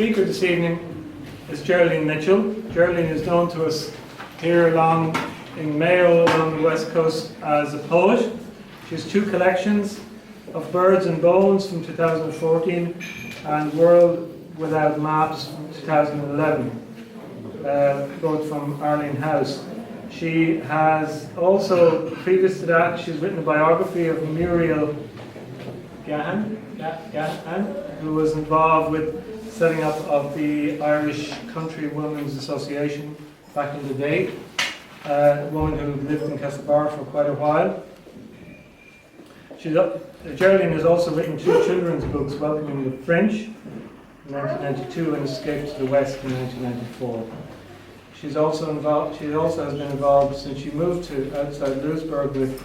speaker this evening is Geraldine Mitchell. Geraldine is known to us here along in Mayo, along the west coast, as a poet. She has two collections of Birds and Bones from 2014 and World Without Maps from 2011, both from Arlene House. She has also, previous to that, she's written a biography of Muriel Gahan, who was involved with setting up of the Irish Country Women's Association back in the day, a woman who lived in Castlebar for quite a while. Geraldine has also written two children's books, Welcoming the French in 1992 and Escape to the West in 1994. She also has been involved since she moved to outside Louisburg with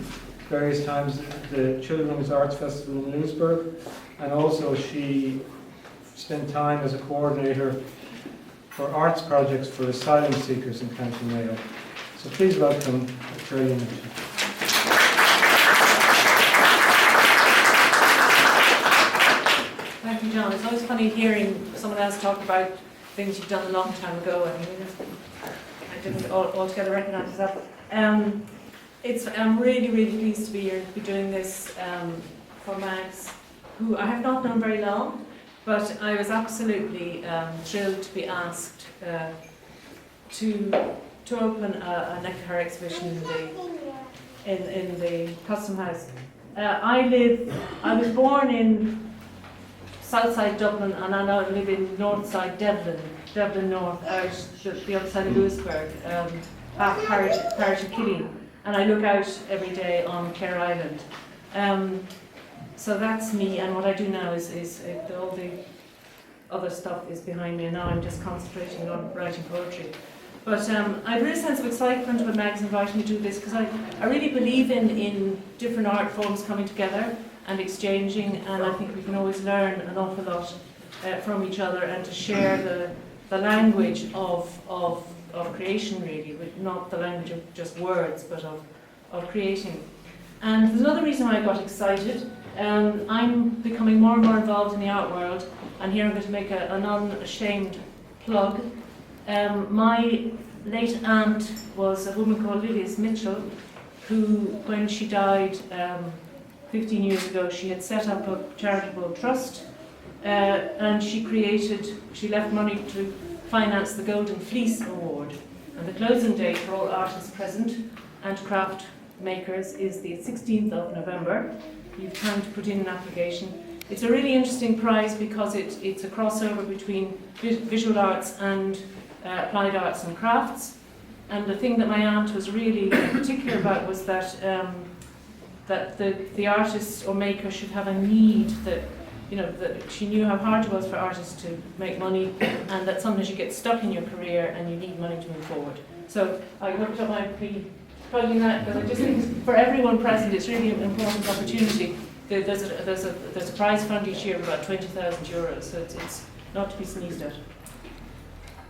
various times the Children's Arts Festival in Louisburg, and also she spent time as a coordinator for arts projects for asylum seekers in County Mayo. So please welcome Geraldine Mitchell. Thank you, John. It's always funny hearing someone else talk about things you've done a long time ago. I didn't altogether recognise that. I'm really, really pleased to be here to be doing this for Mags, who I have not known very long, but I was absolutely thrilled to be asked to open her exhibition in the Custom House. I was born in Southside Dublin, and I now live in Northside Devlin North, out the other side of Louisburg, parish of Killeen, and I look out every day on Clare Island. So that's me, and what I do now is all the other stuff is behind me, and now I'm just concentrating on writing poetry. But I have a real sense of excitement when Mag's invited me to do this, because I really believe in different art forms coming together and exchanging, and I think we can always learn an awful lot from each other, and to share the language of creation, really, but not the language of just words, but of creating. And there's another reason why I got excited. I'm becoming more and more involved in the art world, and here I'm going to make an unashamed plug. My late aunt was a woman called Geraldine Mitchell, who, when she died 15 years ago, she had set up a charitable trust, and she left money to finance the Golden Fleece Award. And the closing date for all artists present and craft makers is the 16th of November. You've time to put in an application. It's a really interesting prize because it's a crossover between visual arts and applied arts and crafts. And the thing that my aunt was really particular about was that the artist or maker should have a need that she knew how hard it was for artists to make money, and that sometimes you get stuck in your career and you need money to move forward. So I looked up my plugging that, but I just think for everyone present it's really an important opportunity. There's a prize fund each year of about €20,000, so it's not to be sneezed at.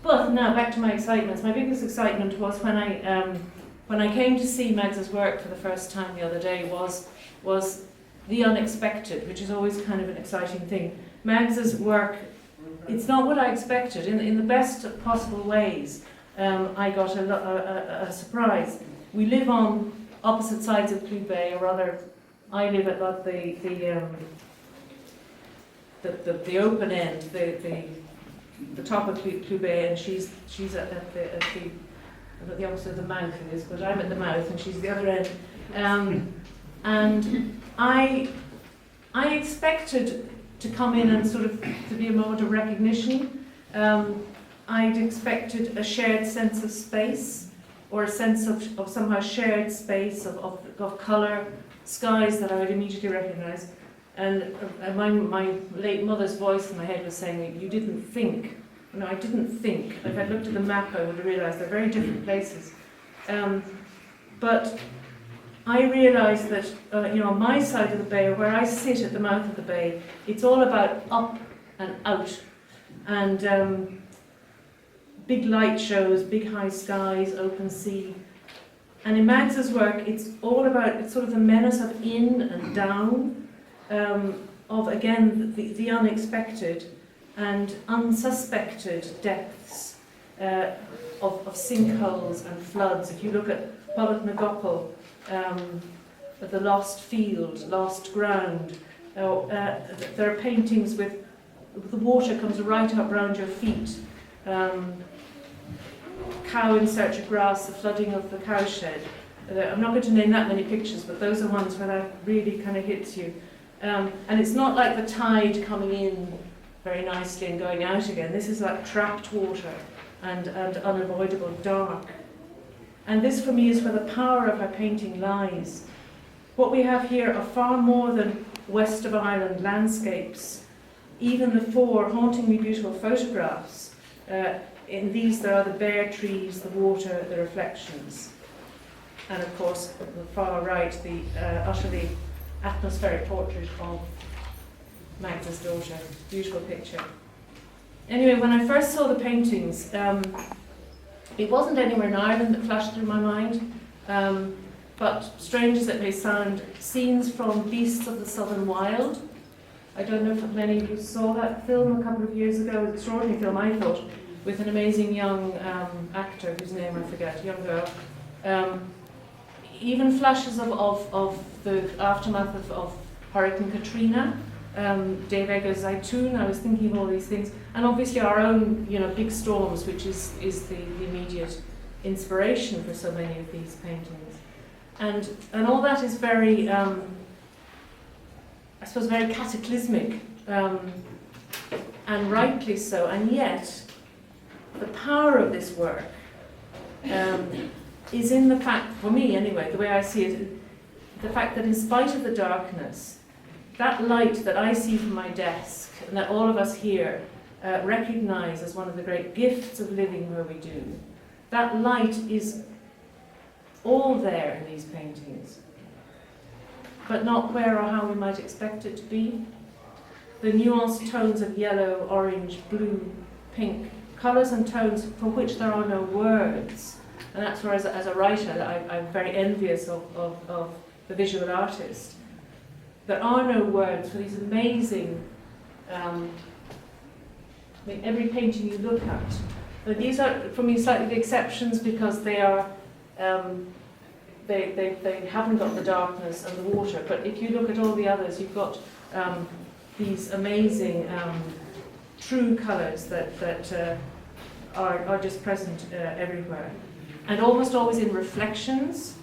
But now back to my excitements. My biggest excitement was when I came to see Mags's work for the first time the other day was the unexpected, which is always kind of an exciting thing. Mags's work, it's not what I expected. In the best possible ways, I got a surprise. We live on opposite sides of Clwyd Bay, or rather, I live at the open end, the top of Clwyd Bay, and she's at the opposite of the mouth it is, but I'm at the mouth and she's the other end. And I expected to come in and sort of to be a moment of recognition. I'd expected a shared sense of space, or a sense of somehow shared space of colour, skies that I would immediately recognise. And my late mother's voice in my head was saying, you didn't think. No, I didn't think. If I'd looked at the map, I would have realised they're very different places. But I realised that, on my side of the bay, or where I sit at the mouth of the bay, it's all about up and out. And big light shows, big high skies, open sea. And in Mags's work, it's all about, it's sort of the menace of in and down, of again, the unexpected. and unsuspected depths of sinkholes and floods. If you look at Pollock na Gopal, the lost field, lost ground, there are paintings with the water comes right up around your feet. Cow in search of grass, the flooding of the cowshed. I'm not going to name that many pictures, but those are ones where that really kind of hits you. And it's not like the tide coming in very nicely and going out again. This is like trapped water and unavoidable dark. And this for me is where the power of her painting lies. What we have here are far more than west of Ireland landscapes. Even the four hauntingly beautiful photographs, in these there are the bare trees, the water, the reflections. And of course, on the far right, the utterly atmospheric portrait of Magda's daughter. Beautiful picture. Anyway, when I first saw the paintings, it wasn't anywhere in Ireland that flashed through my mind, but strange as it may sound, scenes from Beasts of the Southern Wild. I don't know if many of you saw that film a couple of years ago. It was an extraordinary film, I thought, with an amazing young actor whose name I forget, young girl. Even flashes of the aftermath of Hurricane Katrina, Dave Eggers' Zaitoon. I was thinking of all these things, and obviously our own, big storms, which is the immediate inspiration for so many of these paintings, and all that is very, I suppose, very cataclysmic, and rightly so. And yet, the power of this work is in the fact, for me anyway, the way I see it, the fact that in spite of the darkness, that light that I see from my desk, and that all of us here recognise as one of the great gifts of living where we do, that light is all there in these paintings, but not where or how we might expect it to be. The nuanced tones of yellow, orange, blue, pink, colours and tones for which there are no words. And that's where, as a writer, I'm very envious of the visual artist. There are no words for these amazing, every painting you look at. Now, these are, for me, slightly the exceptions because they are, they haven't got the darkness and the water. But if you look at all the others, you've got these amazing true colours that are just present everywhere. And almost always in reflections.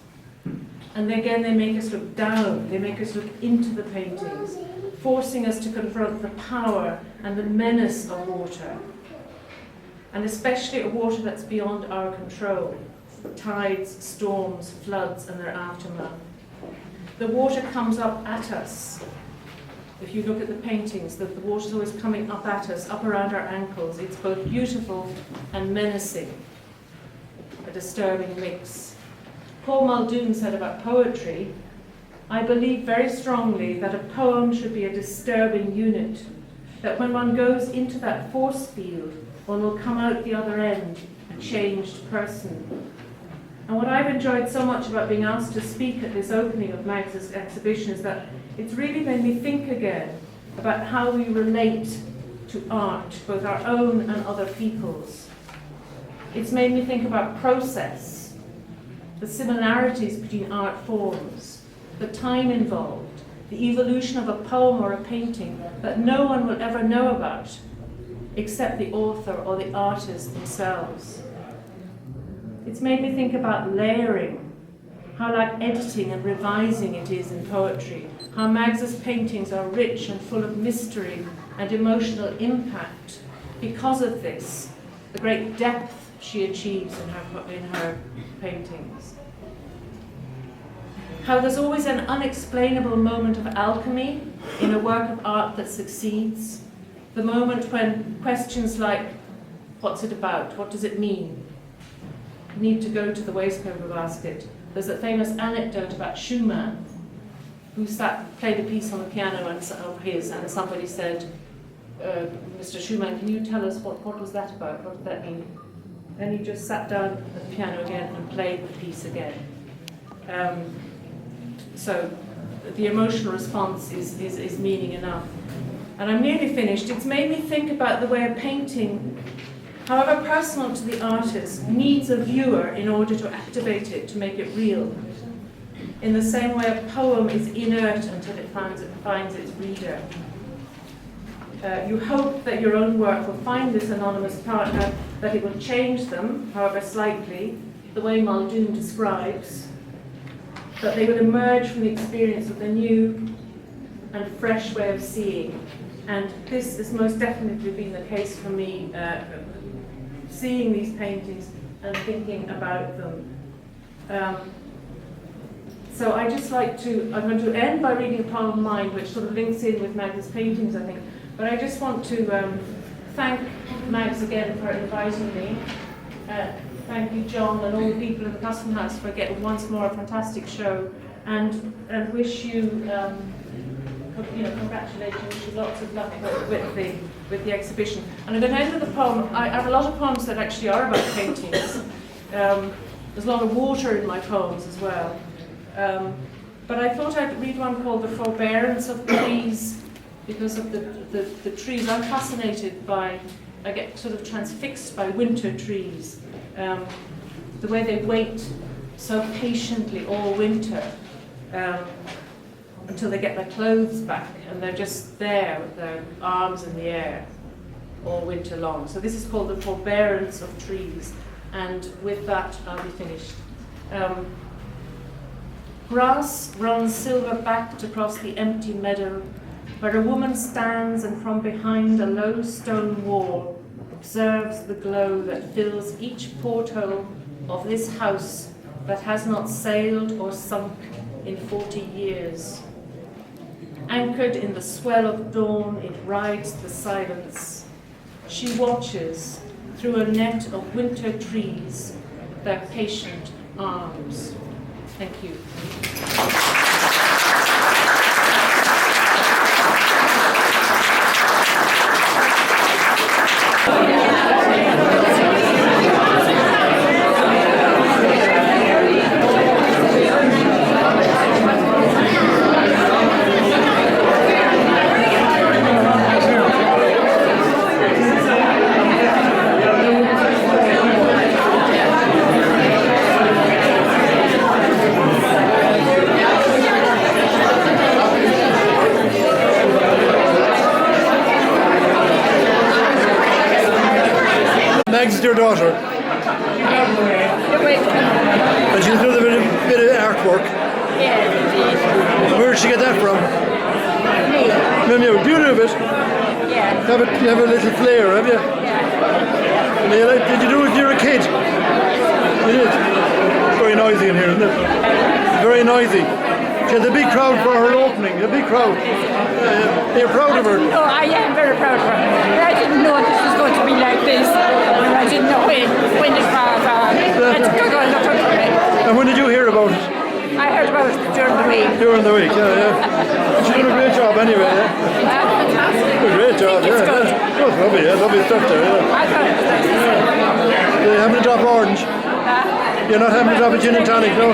And again, they make us look down, they make us look into the paintings, forcing us to confront the power and the menace of water. And especially a water that's beyond our control. Tides, storms, floods, and their aftermath. The water comes up at us. If you look at the paintings, the water's always coming up at us, up around our ankles. It's both beautiful and menacing. A disturbing mix. Paul Muldoon said about poetry, I believe very strongly that a poem should be a disturbing unit, that when one goes into that force field, one will come out the other end a changed person. And what I've enjoyed so much about being asked to speak at this opening of Magda's exhibition is that it's really made me think again about how we relate to art, both our own and other people's. It's made me think about process, the similarities between art forms, the time involved, the evolution of a poem or a painting that no one will ever know about except the author or the artist themselves. It's made me think about layering, how like editing and revising it is in poetry, how Magda's paintings are rich and full of mystery and emotional impact because of this, the great depth she achieves in her paintings. How there's always an unexplainable moment of alchemy in a work of art that succeeds, the moment when questions like, what's it about, what does it mean, need to go to the waste paper basket. There's that famous anecdote about Schumann, who played a piece on the piano of his, and somebody said, Mr. Schumann, can you tell us what was that about, what did that mean? And he just sat down at the piano again and played the piece again. So the emotional response is meaning enough. and I'm nearly finished, it's made me think about the way a painting, however personal to the artist, needs a viewer in order to activate it, to make it real. In the same way a poem is inert until it finds its reader. You hope that your own work will find this anonymous partner, that it will change them, however slightly, the way Muldoon describes, that they will emerge from the experience with a new and fresh way of seeing. And this has most definitely been the case for me, seeing these paintings and thinking about them. So I just like to, I'm going to end by reading a poem of mine, which sort of links in with Mag's paintings, I think. But I just want to thank Mags again for inviting me. Thank you, John, and all the people in the Custom House for getting once more a fantastic show, and wish you, congratulate you, wish you lots of luck with the exhibition. And I'm going to end with a poem. I have a lot of poems that actually are about paintings. There's a lot of water in my poems as well. But I thought I'd read one called The Forbearance of Trees, because of the trees. I'm fascinated by, I get sort of transfixed by winter trees. The way they wait so patiently all winter until they get their clothes back, and they're just there with their arms in the air all winter long. So this is called The Forbearance of Trees, and with that I'll be finished. Grass runs silver-backed across the empty meadow, where a woman stands and from behind a low stone wall observes the glow that fills each porthole of this house that has not sailed or sunk in 40 years. Anchored in the swell of dawn, it rides the silence. She watches through a net of winter trees their patient arms. Thank you. Meg's your daughter. And she's doing a bit of artwork. Yeah, Where did she get that from? me. No, do you do a bit? Yeah. You have a little flair, have you? Yeah. Did you do it when you were a kid? You did? Very noisy in here, isn't it? Very noisy. She had a big crowd for her opening, a big crowd. You're proud of her? No, I am very proud of her. I didn't know this was going to be like this. I didn't know when it was. I had to go and look up for it. And when did you hear about it? I heard about it during the week. During the week, yeah. She's doing a great job anyway, yeah? Fantastic. A great job, It's good. Oh, it's lovely, yeah, lovely stuff there, yeah. I thought it was nice. You're having a drop of orange? You're not having a drop of gin and tonic, no?